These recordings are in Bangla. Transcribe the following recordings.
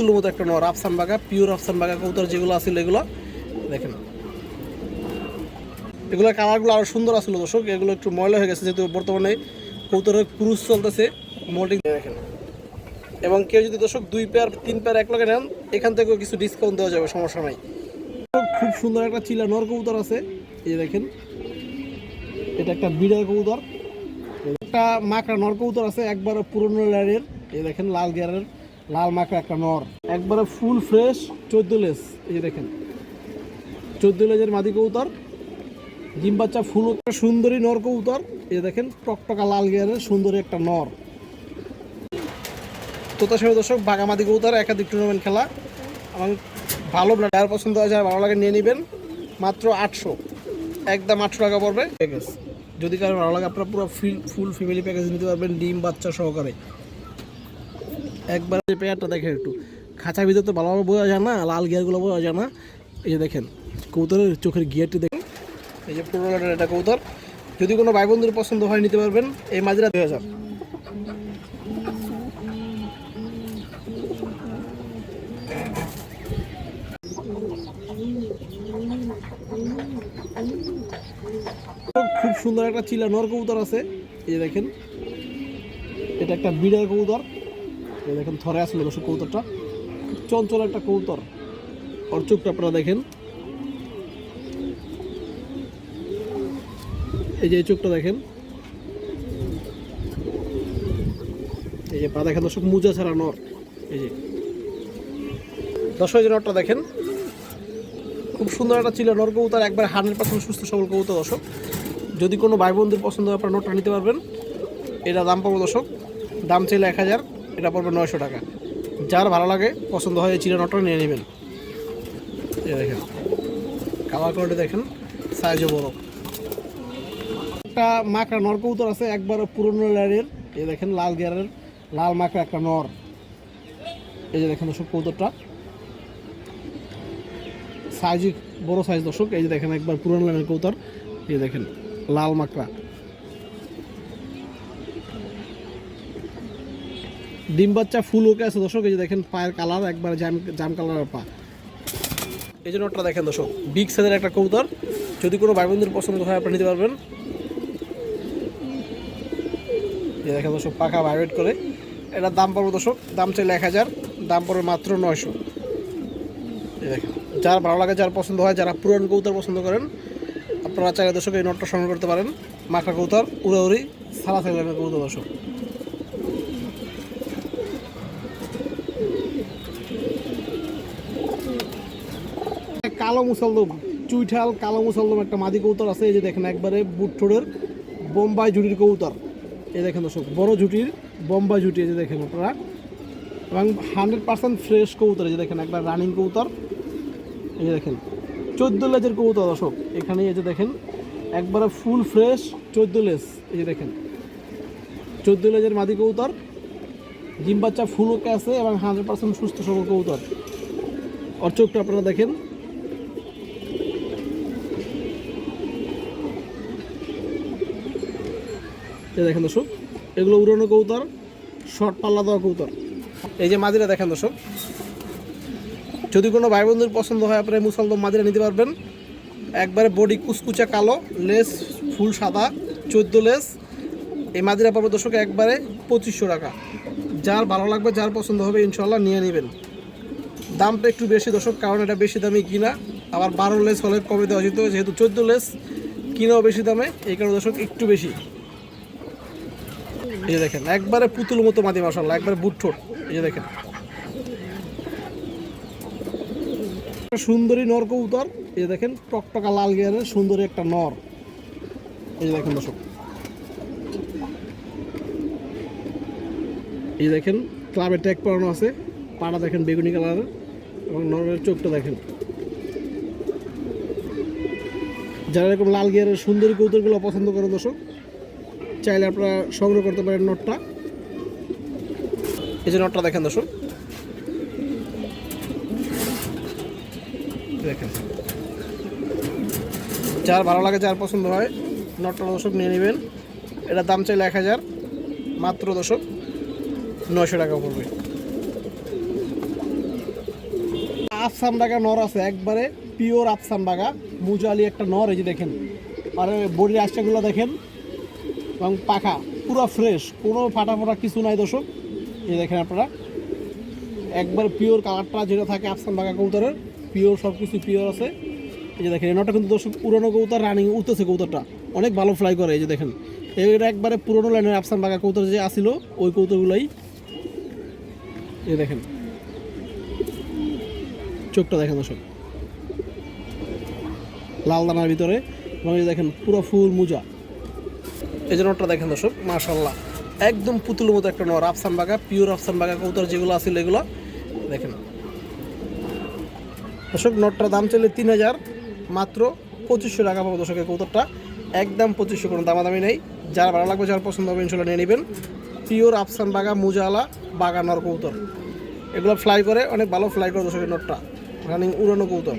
পুতুল মতো একটা নর, আফসান বাঘা, পিওর আফসান বাঘা কবুতর যেগুলো আছিল এগুলো দেখেন। এগুলোর কালারগুলো আরও সুন্দর আসলো দর্শক, এগুলো একটু ময়লা হয়ে গেছে যেহেতু বর্তমানে কবুতরের ক্রুজ চলতেছে, মোল্ডিং দেখেন। এবং কেউ যদি দর্শক 2 পেয়ার 3 পেয়ার এক লগে নেন এখান থেকেও কিছু ডিসকাউন্ট দেওয়া যাবে, সমস্যা নাই। খুব সুন্দর একটা চিলা নর কবুতর আছে, এই দেখেন। এটা একটা বিড়াল কবুতর, একটা মাকড়া নর কবুতর আছে একবারে পুরনো লেয়ারের, এই দেখেন লাল গিয়ারের লাল মাকড়া একটা নর, একবারে ফুল ফ্রেশ 14 লেজ, এই দেখেন 14 লেজের মাদি কবুতর, ডিম বাচ্চা ফুল একটা সুন্দরী নর কবুতর, এই দেখেন টকটকা লাল গিয়ারের সুন্দরী একটা নর। তোতা সেবা দর্শক বাগামাদি কবুতর একাধিক টুর্নামেন্ট খেলা এবং ভালো ব্লাড পছন্দ হয়, যারা ভালো লাগে নিয়ে নেবেন, মাত্র 800, একদম 800 টাকা পড়বে প্যাকেজ। যদি কারো ভালো লাগে আপনারা পুরো ফুল ফ্যামিলি প্যাকেজ নিতে পারবেন ডিম বাচ্চা সহকারে। একবার পেয়ারটা দেখেন, একটু খাঁচার ভিতরে তো ভালোভাবে বোঝা যায় না, লাল গিয়ারগুলো বোঝা যায় না, এই যে দেখেন কবুতরের চোখের গিয়ারটি দেখেন, এই যে পুরো এটা কবুতর। যদি কোনো ভাই বন্ধুর পছন্দ হয় নিতে পারবেন, এই মাঝিরা 2000। খুব সুন্দর একটা চিলা নর কবুতর আছে, এই দেখেন। এটা একটা বিড়াল কবুতর, এই দেখেন থরে আসলে দর্শক কবুতরটা, চঞ্চল একটা কবুতর, ওর চোখটা আপনারা দেখেন, এই যে এই চোখটা দেখেন, এই যে পা দেখেন দর্শক মুজা ছাড়া নর, এই যে দর্শক এই যে নরটা দেখেন, খুব সুন্দর একটা চিলা নর কবুতর, একবার 100% সুস্থ সবল কবুতর দর্শক। যদি কোনো ভাই বন্ধুর পছন্দ হয় আপনার নটটা নিতে পারবেন। এটা দাম পড়বে দর্শক, দাম চাইলে 1000, এটা পড়বে 900 টাকা। যার ভালো লাগে পছন্দ হয় এই চিলা নটটা নিয়ে নেবেন। এই দেখেন কালার কোয়ালিটি দেখেন, সাইজও বড়। একটা মাকড়া নর কবুতর আছে একবার পুরনো লেয়ারের, এই দেখেন লাল গিয়ারের লাল মাকড়া একটা নর, এই যে দেখেন দর্শক কবুতরটা সাইজ বড় সাইজ দর্শক, এই যে দেখেন একবার পুরনো লেয়ারের কবুতর, এই দেখেন লাল মাকড়া, ডিম বাচ্চা ফুল ওকে আছে দর্শক, এই যে দেখেন পায়ের কালার একবার জাম কালারের পা। এই যে নটটা দেখেন দর্শক, বিগ সাইজের একটা কবুতর, যদি কোনো ভাই বন্ধুর পছন্দ হয় আপনি নিতে পারবেন। এই দেখেন দর্শক পাখা ভাইব্রেট করে, এটার দাম পড়বে দর্শক, দাম চাইলে 1000, দাম পড়বে মাত্র 900। এই দেখেন যার ভালো লাগে যার পছন্দ হয়, যারা পুরান কবুতর পছন্দ করেন আপনারা চাইলে দর্শক এই নটটা সংগ্রহ করতে পারেন। মাকড়া কবুতর উড়াউড়ি সারা থাকলেন কবুতর দর্শক। কালো মুসলদম চুইঠাল কালো মুসলদম একটা মাদি কবুতর আছে, এই যে দেখেন একবারে বুটঠোড়ের বোম্বাই ঝুটির কবুতর, এই দেখেন দর্শক বড় ঝুটির বোম্বাই ঝুটি, এই যে দেখেন আপনারা, এবং 100% ফ্রেশ কবুতর, এই যে দেখেন একবার রানিং কবুতর, এই যে দেখেন 14 লেজের কবুতর দর্শক, এখানে এই যে দেখেন একবারে ফুল ফ্রেশ 14 লেজ, এই যে দেখেন 14 লেজের মাদি কবুতর, ডিম বাচ্চা ফুল ওকে আছে এবং 100% সুস্থ সবল কবুতর। ওর চোখটা আপনারা দেখেন, এই দেখেন দর্শক এগুলো উড়ানো কবুতর, শর্ট পাল্লা দেওয়া কবুতর। এই যে মাদিরা দেখেন দর্শক, যদি কোনো ভাই বন্ধুর পছন্দ হয় আপনারা মুসলদম মাদিরা নিতে পারবেন। একবারে বডি কুচকুচা কালো, লেস ফুল সাদা, 14 লেস, এই মাদিরা পাবে দর্শক একবারে 2500 টাকা। যার ভালো লাগবে যার পছন্দ হবে ইনশাল্লাহ নিয়ে নেবেন। দামটা একটু বেশি দর্শক, কারণ এটা বেশি দামে কিনা, আবার 12 লেস হলে কমে দেওয়া যেত, যেহেতু 14 লেস কিনাও বেশি দামে, এই কারণে দর্শক একটু বেশি। এই যে দেখেন একবারে পুতুল মতো মাদি মাশাআল্লাহ, একবারে বুটঠোট, এই যে দেখেন সুন্দরী নর কবুতর, এই যে দেখেন টকটকা লাল গিয়ারের সুন্দরী একটা নর, এই যে দেখেন দর্শক, এই দেখেন ক্লাবে ট্যাগ পরানো আছে, পাড়া দেখেন বেগুনি কালারের, এবং নরের চোখটা দেখেন। যারা এরকম লাল গিয়ারের সুন্দরী কবুতরগুলো পছন্দ করেন দর্শক চাইলে আপনারা সংগ্রহ করতে পারেন নটটা। এই যে নটটা দেখেন দর্শক, দেখেন যার ভালো লাগে যার পছন্দ হয় নটটা দর্শক নিয়ে নেবেন। এটার দাম চাইলে 1000, মাত্র দর্শক 900 টাকা পড়বে। আফসান বাগা নর আছে, একবারে পিওর আফসান বাগা মুজালি একটা নর, এই যে দেখেন। আর বডির আশটাগুলো দেখেন এবং পাখা পুরো ফ্রেশ, কোনো ফাটা ফোটা কিছু নাই দর্শক। এই দেখেন আপনারা একবার পিওর কালারটা যেটা থাকে আফসান বাগা কবুতরের, পিওর সব কিছু পিওর আছে। এই যে দেখেন এই নটা কিন্তু দর্শক পুরোনো কবুতর, রানিং উঠতেছে কবুতরটা, অনেক ভালো ফ্লাই করে। এই যে দেখেন এটা একবারে পুরোনো লাইনের আফসান বাগা কবুতর যে আসিল ওই কবুতরগুলাই। এই দেখেন চোখটা দেখেন দর্শক, লাল দানার ভিতরে, এবং এই দেখেন পুরো ফুল মুজা। এই যে নটটা দেখেন দর্শক, মাশাআল্লাহ একদম পুতুলের মতো একটা নর, আফসান বাগা পিওর আফসান বাগা কবুতর যেগুলো আছিল এগুলো দেখেন দর্শক। নটটার দাম চলে 3000, মাত্র 2500 টাকা পাবো দর্শকের কবুতরটা, একদম 2500, কোনো দামাদামি নেই। যারা ভালো লাগবে, যারা পছন্দ হবে ইনশাল্লাহ নিয়ে নেবেন। পিওর আফসান বাগা মুজালা বাগা নর কবুতর, এগুলো ফ্লাই করে, অনেক ভালো ফ্লাই করে দর্শকের নটটা, রানিং উড়ানো কবুতর।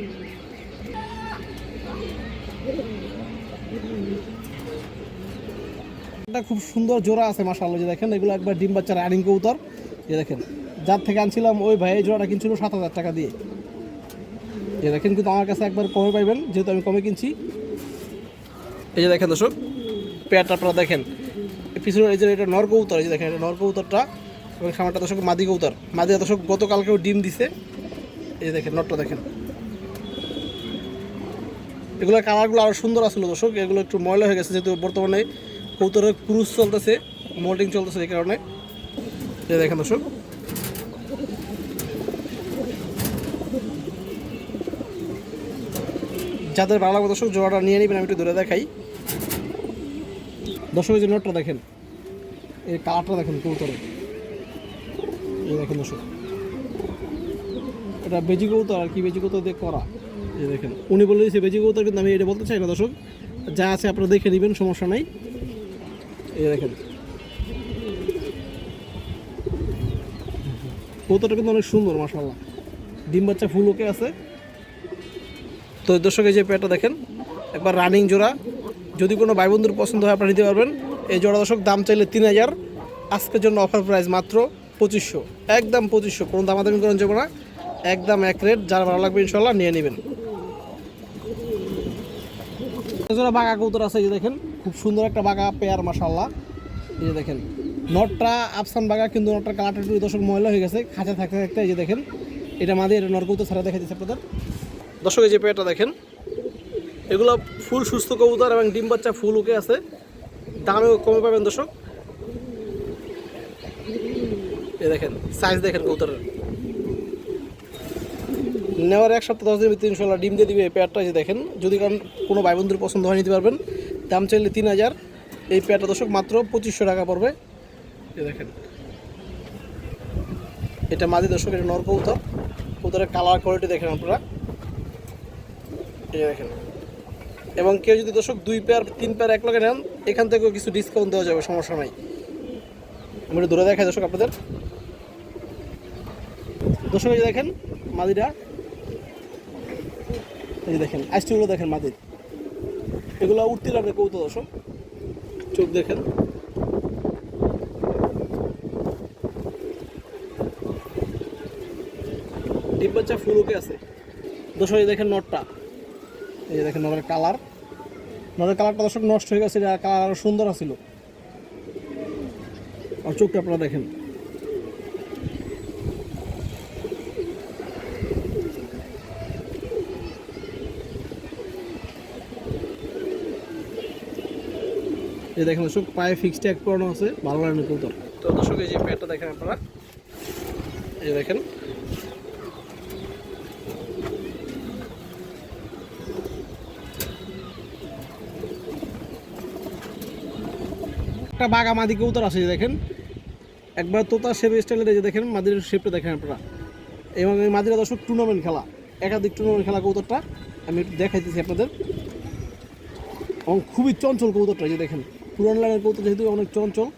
এটা খুব সুন্দর জোড়া আছে মাশাআল্লাহ, যে দেখেন এগুলো একবার ডিম বাচ্চা রানিং কবুতর। যে দেখেন যার থেকে আনছিলাম ওই ভাই এই জোড়াটা কিনছিল 7000 টাকা দিয়ে। এই দেখেন কিন্তু আমার কাছে একবার কমে পাইবেন, যেহেতু আমি কমে কিনছি। এই যে দেখেন দর্শক পেয়ারটা আপনারা দেখেন, পিছনে এই যে এটা নর কবুতর, এই যে দেখেন এটা নর কবুতরটা, এবং সামনেটা দর্শক মাদি কবুতর। মাদি দর্শক গতকালকেও ডিম দিছে। এই যে দেখেন নটটা দেখেন, এগুলো কালারগুলো আরও সুন্দর আসলো দর্শক, এগুলো একটু ময়লা হয়ে গেছে যেহেতু বর্তমানে কবুতরের ক্রুজ চলতেছে, মোল্ডিং চলতেছে, এই কারণে। এই দেখেন দর্শক যাদের ভালো লাগবে দর্শক জোড়াটা নিয়ে নেবেন, আমি একটু ধরে দেখাই দর্শক। এই যে নটটা দেখেন, এই কালারটা দেখেন কবুতরের, এই দেখেন দর্শক এটা বেজি কবুতর আর কি, বেজি কবুতর দিয়ে করা। এই দেখেন উনি বলে দিয়েছে বেজি কবুতর, কিন্তু আমি এটা বলতে চাই না দর্শক, যা আছে আপনারা দেখে নেবেন, সমস্যা নাই। এই দেখেন কবুতরটা কিন্তু অনেক সুন্দর মাশাআল্লাহ, ডিম বাচ্চা ফুল ওকে আছে। তো দর্শক এই যে পেয়ারটা দেখেন একবার রানিং জোড়া, যদি কোনো ভাই বন্ধুর পছন্দ হয় আপনারা নিতে পারবেন। এই জোড়া দর্শক দাম চাইলে 3000, আজকের জন্য অফার প্রাইস মাত্র 2500, একদম 2500, কোনো দামাদামি করেন যাবো না, একদম এক রেট। যার ভালো লাগবে ইনশাল্লাহ নিয়ে নেবেন। জোড়া বাঘা কবুতর আছে, এই যে দেখেন খুব সুন্দর একটা বাঘা পেয়ার মাশাআল্লাহ। এই যে দেখেন নটটা আফসান বাঘা, কিন্তু নটটার কালারটা একটু দর্শক ময়লা হয়ে গেছে খাঁচা থাকতে থাকতে। এই যে দেখেন এটা মাদি, এটা নর কবুতর ছাড়া দেখা দিচ্ছে আপনাদের দর্শক। এই যে পেয়ারটা দেখেন, এগুলো ফুল সুস্থ কবুতর এবং ডিম বাচ্চা ফুল ওকে আছে, দামেও কমে পাবেন দর্শক। এই দেখেন সাইজ দেখেন কবুতরের, নেওয়ার 1 সপ্তাহ 10 দিনের ভিতরে ইনশাল্লাহ ডিম দিয়ে দিবে এই পেয়ারটা। যে দেখেন যদি কারণ কোনো ভাই বন্ধুর পছন্দ হয় নিতে পারবেন, দাম চাইলে 3000, এই পেয়ারটা দর্শক মাত্র 2500 টাকা পড়বে। এই দেখেন এটা মাদি দর্শক, এটা নর কবুতর, কবুতরের কালার কোয়ালিটি দেখেন আপনারা। এই দেখেন, এবং কেউ যদি দর্শক 2 পেয়ার 3 পেয়ার এক লগে নেন, এখান থেকেও কিছু ডিসকাউন্ট দেওয়া যাবে, সমস্যা নাই। আমি একটু দূরে দেখাই দর্শক আপনাদের। দর্শক এই যে দেখেন মাদিটা, এই যে দেখেন আইসটিগুলো দেখেন মাদির, এগুলো উঠতে লাগবে কবুতর দর্শক, চোখ দেখেন। ডিম বাচ্চা ফুল ওকে আছে দর্শক। এই দেখেন নটটা, এই যে দেখেন নরের কালার, নরের কালারটা দর্শক নষ্ট হয়ে গেছে, এটা কালার আরও সুন্দর আছিল। আর চোখটা আপনারা দেখেন, এই দেখেন দর্শক পায়ে ফিক্সড ট্যাগ পরানো আছে, ভালো লাগে কবুতর। তো দর্শক এই যে পেয়ারটা দেখেন আপনারা, এই যে দেখেন একটা বাঘা মাদি কবুতর আছে, যে দেখেন একবার তোতা শেপ স্টাইলের। এই যে দেখেন মাদির শেপটা দেখেন আপনারা, এবং এই মাদিরা দর্শক টুর্নামেন্ট খেলা, একাধিক টুর্নামেন্ট খেলা কবুতরটা, আমি একটু দেখাইতেছি আপনাদের। এবং খুবই চঞ্চল কবুতরটা, এই যে দেখেন পুরান লাইনের কবুতর যেহেতু অনেক চঞ্চল।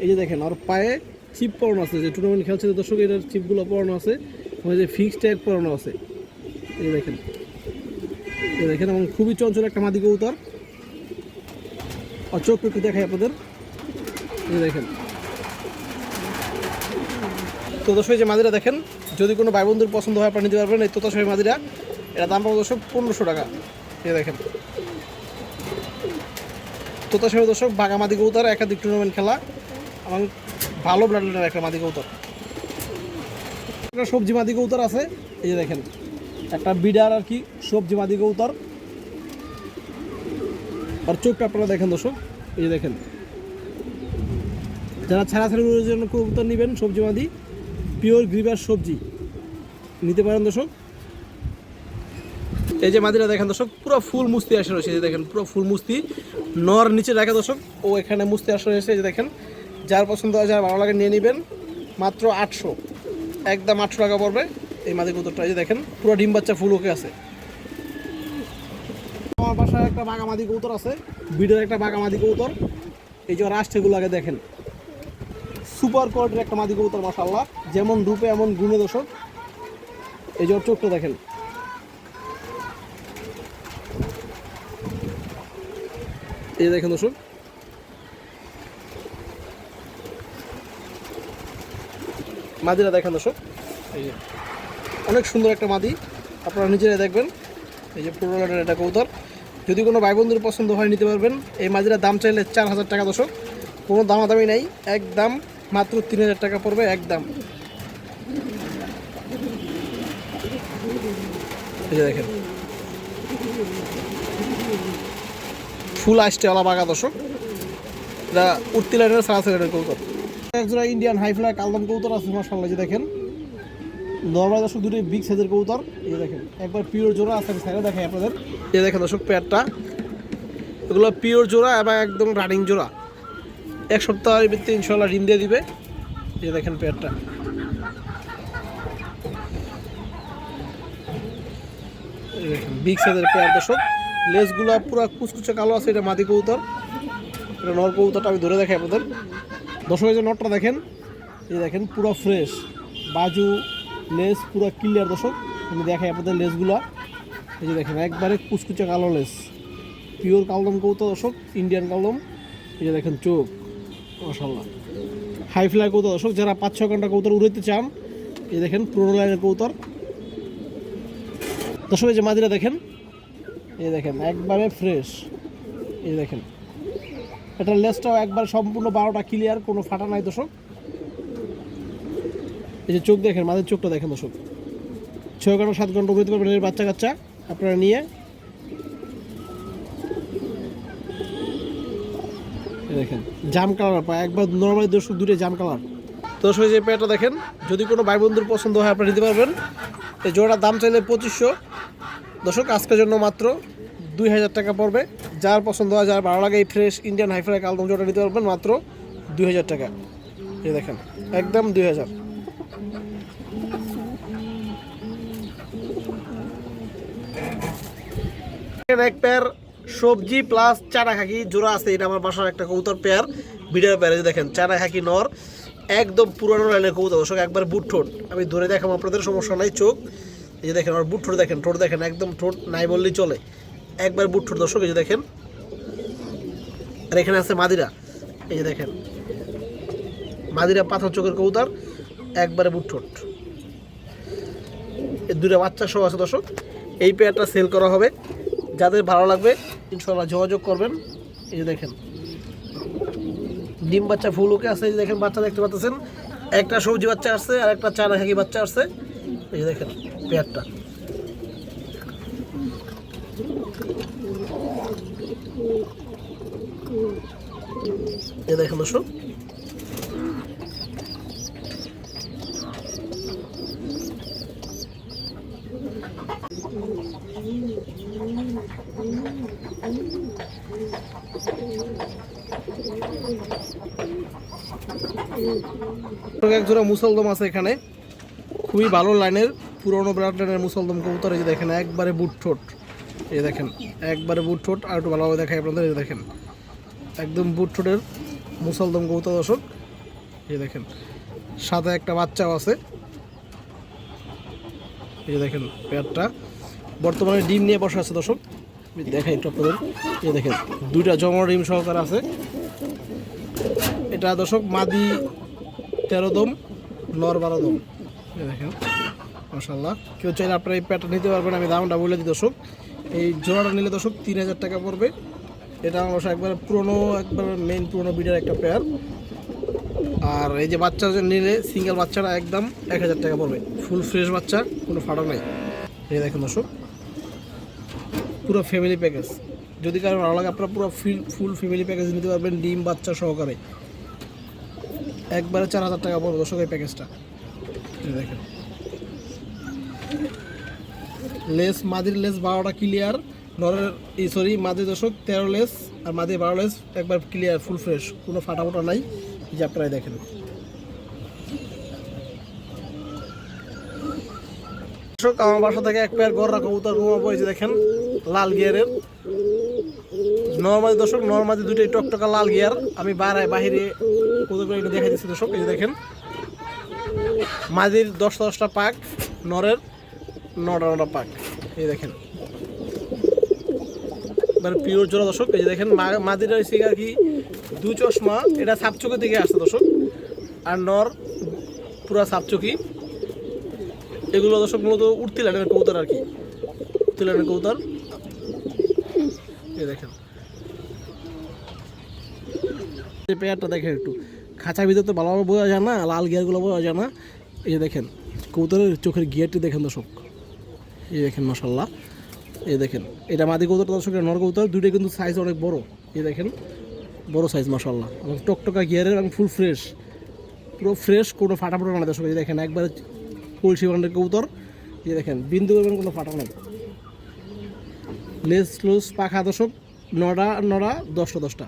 এই যে দেখেন আর পায়ে চিপ পরানো আছে, যে টুর্নামেন্ট খেলছে দর্শক এটার চিপগুলো পরানো আছে, ওই যে ফিক্সড ট্যাগ পরানো আছে। এই দেখেন, এই দেখেন এবং খুবই চঞ্চল একটা মাদি কবুতর। আর চোখ একটু দেখাই আপনাদের, এই দেখেন। তো দর্শক যে মাদিরা দেখেন যদি কোনো ভাই বন্ধুর পছন্দ হয় আপনারা নিতে পারবেন। এই তোতাশাহী মাদিরা, এটা দাম পাবো দর্শক 1500 টাকা। এই দেখেন তোতাশাহী দর্শক বাঘা মাদি কবুতর, একাধিক টুর্নামেন্ট খেলা এবং ভালো ব্লাডের একটা মাদি কবুতর। একটা সবজি মাদি কবুতর আছে, এই যে দেখেন একটা বিডার আর কি সবজি মাদি কবুতর। আর চোখটা আপনারা দেখেন দর্শক, এই যে দেখেন যারা ছাড়াছাড়ির জন্য কবুতর নেবেন সবজি মাদি পিওর গ্রিবাস সবজি নিতে পারেন দর্শক। এই যে মাদিরা দেখেন দর্শক পুরো ফুল মুস্তি আসে রয়েছে, এই যে দেখেন পুরো ফুল মুস্তি, নর নিচে রাখে দর্শক, ও এখানে মুস্তি আসে রয়েছে। এই যে দেখেন যার পছন্দ হয় যার ভালো লাগে নিয়ে নেবেন, মাত্র 800, একদম 800 টাকা পড়বে এই মাদি কবুতরটা। এই যে দেখেন পুরো ডিম বাচ্চা ফুল ওকে আছে। আমার বাসায় একটা বাঘা মাদি কবুতর আছে, বিডের একটা বাঘা মাদি কবুতর। এই যে রাষ্ট্রগুলো আগে দেখেন সুপার কোয়ালিটির একটা মাদি কবুতর মাশাআল্লাহ, যেমন রূপে এমন গুণে দর্শক। এই যে ওর চোখটা দেখেন, এই দেখেন দর্শক মাদিরা দেখেন দর্শক, এই যে অনেক সুন্দর একটা মাদি, আপনারা নিজেরাই দেখবেন। এই যে পুরো লাটের একটা কবুতর, যদি কোনো ভাই বন্ধুর পছন্দ হয় নিতে পারবেন। এই মাদিরার দাম চাইলে 4000 টাকা দর্শক, কোনো দামাদামি নাই, একদম মাত্র 3000 টাকা পড়বে একদম। এই যে দেখেন ফুল আসটেওয়ালা বাঘা দর্শক, এটা উঠতি লাইনের সারা সেকেন্ডের কবুতর। একজোড়া ইন্ডিয়ান হাইফ্লাই কালদম কবুতর আছে মাশাআল্লাহ, যে দেখেন নর্মাল দর্শক দুটোই বিগ সাইজের কবুতর। এই দেখেন একবার পিওর জোড়া আছে, সাইডে দেখাই আপনাদের। এই দেখেন দর্শক পেয়ারটা, এগুলো পিওর জোড়া এবং একদম রানিং জোড়া, 1 সপ্তাহের ভিতরে ইনশাল্লাহ ডিম দিয়ে দিবে। এই দেখেন পেয়ারটা, এই দেখেন বিগ সাইজের পেয়ার দর্শক, লেজগুলা পুরো কুচকুচে কালো আছে। এটা মাদি কবুতর, এটা নর কবুতরটা আমি ধরে দেখাই আপনাদের দর্শক। এই যে নটটা দেখেন, এই দেখেন পুরো ফ্রেশ বাজু লেজ পুরো ক্লিয়ার দর্শক, আমি দেখাই আপনাদের লেজগুলা। এই যে দেখেন একবারে কুচকুচে কালো লেজ, পিওর কালদম কবুতর দর্শক, ইন্ডিয়ান কালদম। এই যে দেখেন চোখ মাশাআল্লাহ, হাই ফ্লাই কবুতর দর্শক, যারা 5-6 ঘন্টা কবুতর উড়াইতে চান। এই দেখেন পুরোনো লাইনের কবুতর দর্শক। এই যে মাদিরা দেখেন, এই দেখেন একবারে ফ্রেশ। এই দেখেন এটার লেজটাও একবার সম্পূর্ণ 12টা ক্লিয়ার, কোনো ফাটা নাই দর্শক। এই যে চোখ দেখেন, মাদের চোখটা দেখেন দর্শক, 6 ঘন্টা 7 ঘন্টা উড়াইতে পারবেন এর বাচ্চা কাচ্চা আপনারা নিয়ে। দেখেন জাম কালার পায় একবার, নর্মালি দর্শক দূরে জাম কালার দর্শক। যে পেয়ারটা দেখেন, যদি কোনো ভাই বন্ধুর পছন্দ হয় আপনারা নিতে পারবেন। এই জোড়াটার দাম চাইলে 2500 দর্শক, আজকের জন্য মাত্র 2000 টাকা পড়বে। যার পছন্দ হয় যার ভালো লাগে এই ফ্রেশ ইন্ডিয়ান হাইফ্লাই কালদম জোড়া নিতে পারবেন মাত্র 2000 টাকা। এই দেখেন একদম 2000। এক পেয়ার সবজি প্লাস চারা খাকি জোড়া আছে, এটা আমার বাসার একটা কবুতর পেয়ার, বিডার পেয়ার। দেখেন চারা খাকি নর, একদম পুরানো লাইনের কবুতর দর্শক, একবার বুট ঠোঁট, আমি ধরে দেখাবো আপনাদের, সমস্যা নাই। চোখ এই যে দেখেন আমার বুট ঠোঁট দেখেন, ঠোঁট দেখেন একদম ঠোঁট নাই বললেই চলে, একবার বুট ঠোঁট দর্শক। এই যে দেখেন, আর এখানে আছে মাদিরা, এই যে দেখেন মাদিরা পাথর চোখের কবুতর, একবারে বুট ঠোঁট, এই দুটো বাচ্চা সহ আছে দর্শক। এই পেয়ারটা সেল করা হবে, যাদের ভালো লাগবে ইনশাআল্লাহ যোগাযোগ করবেন। এই যে দেখেন ডিম বাচ্চা ফুল ওকে আছে, এই যে দেখেন বাচ্চা দেখতে পাচ্ছেন, একটা সবজি বাচ্চা আসছে আর একটা চারা খাকি বাচ্চা আসছে। এই যে দেখেন পেয়ারটা, এই দেখেন দর্শক এক জোড়া মুসলদম আছে এখানে, খুবই ভালো লাইনের পুরোনো ব্রাড লাইনের মুসলদম কবুতর। এই যে দেখেন একবারে বুট ঠোঁট, এই দেখেন একবারে বুট ঠোঁট, আর একটু ভালোভাবে দেখাই আপনাদের। এই দেখেন একদম বুট ঠোঁটের মুসলদম কবুতর দর্শক। এই দেখেন সাথে একটা বাচ্চাও আছে। এই দেখেন পেয়ারটা বর্তমানে ডিম নিয়ে বসে আছে দর্শক, দেখাই একটু আপনাদের। এই দেখেন দুইটা জমা ডিম সহকারে আছে। এটা দর্শক মাদি 13 দম, নর 12 দম। এই দেখেন মাশাআল্লাহ। কেউ চাইলে আপনারা এই পেয়ারটা নিতে পারবেন, আমি দামটা বলে দিই দর্শক। এই জোড়াটা নিলে দর্শক 3000 টাকা পড়বে। এটা অবশ্য একবার পুরনো, একবার মেইন পুরনো বিডার একটা পেয়ার। আর এই যে বাচ্চা নিলে সিঙ্গেল বাচ্চাটা একদম 1000 টাকা পড়বে। ফুল ফ্রেশ বাচ্চা, কোনো ফাটা নাই। এই দেখেন দর্শক, পুরো ফ্যামিলি প্যাকেজ। যদি কারো ভালো লাগে আপনারা পুরো ফুল ফ্যামিলি প্যাকেজ নিতে পারবেন, ডিম বাচ্চা সহকারে। একবারে 4000 টাকা পড়বে দর্শক এই প্যাকেজটা। দেখেন লেস, মাদির লেস 12টা ক্লিয়ার, নরের মাদির দর্শক 13 লেস আর মাদির 12 লেস, একবার ক্লিয়ার ফুল ফ্রেশ, কোনো ফাটাফোটা নাই। এই যে আপনারাই দেখেন দর্শক, আমার বাসা থেকে এক পেয়ার গররা কবুতর ঘুমাবো। এই যে দেখেন লাল গিয়ারের নর্মালি দর্শক, নর্মালি দুটোই টকটকা লাল গিয়ার। আমি বাহিরে কবুতর এটা দেখা দিচ্ছি দর্শক। এই যে দেখেন মাদির 10টা পাক, নরের 9টা পাক। এই দেখেন মানে পিওর জোড়া দর্শক। এই যে দেখেন মাদিরা হয়েছে আর কি 2 চশমা, এটা সাপচুকি থেকে আসছে দর্শক। আর নর পুরা সাপচুকি। এগুলো দর্শক মূলত উঠতি লাইনের কবুতর আর কি, উঠতি লাইনের কবুতর। এই দেখেন এই পেয়ারটা দেখেন, একটু খাঁচার ভিতরে তো ভালোভাবে বোঝা যায় না, লাল গিয়ারগুলো বোঝা যায় না। এই যে দেখেন কবুতরের চোখের গিয়ারটি দেখেন দর্শক। এই দেখেন মাশাআল্লাহ। এই দেখেন এটা মাদি কবুতর দর্শক, নর কবুতর দুটোই কিন্তু সাইজ অনেক বড়। এই দেখেন বড় সাইজ মাশাআল্লাহ, এবং টকটকা গিয়ারের এবং ফুল ফ্রেশ, পুরো ফ্রেশ, কোনো ফাটাফাটা না দর্শক। এই দেখেন একবারে কলসি বান্ডের কবুতর। এই দেখেন বিন্দু করবেন, কোনো ফাটা নাই। লেস লুজ পাখা দর্শক, 9টা 10টা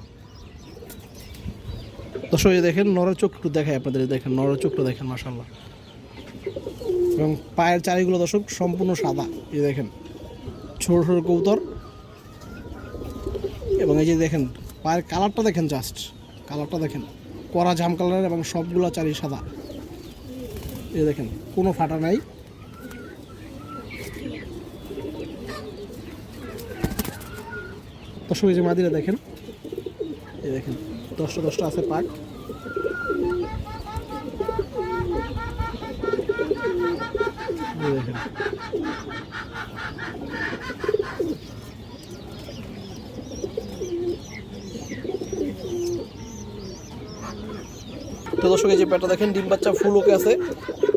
দর্শক। এই দেখেন নরের চোখ একটু দেখায় আপনাদের, দেখেন নরের চোখটা দেখেন মাশাআল্লাহ। এবং পায়ের চারিগুলো দর্শক সম্পূর্ণ সাদা। এই দেখেন ছোট ছোট কবুতর। এবং এই যে দেখেন পায়ের কালারটা দেখেন, জাস্ট কালারটা দেখেন, কড়া জাম কালার এবং সবগুলো চারি সাদা। এই দেখেন কোনো ফাটা নাই। দর্শক এই যে মাদিরা দেখেন, এই দেখেন 10টা আছে পাক। এই দেখেন তো দর্শক, এই যে পেয়ারটা দেখেন ডিম বাচ্চা ফুল ওকে আছে।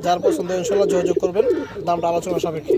যার পছন্দ ইনশাআল্লাহ যোগাযোগ করবেন, দামটা আলোচনা সাপেক্ষে।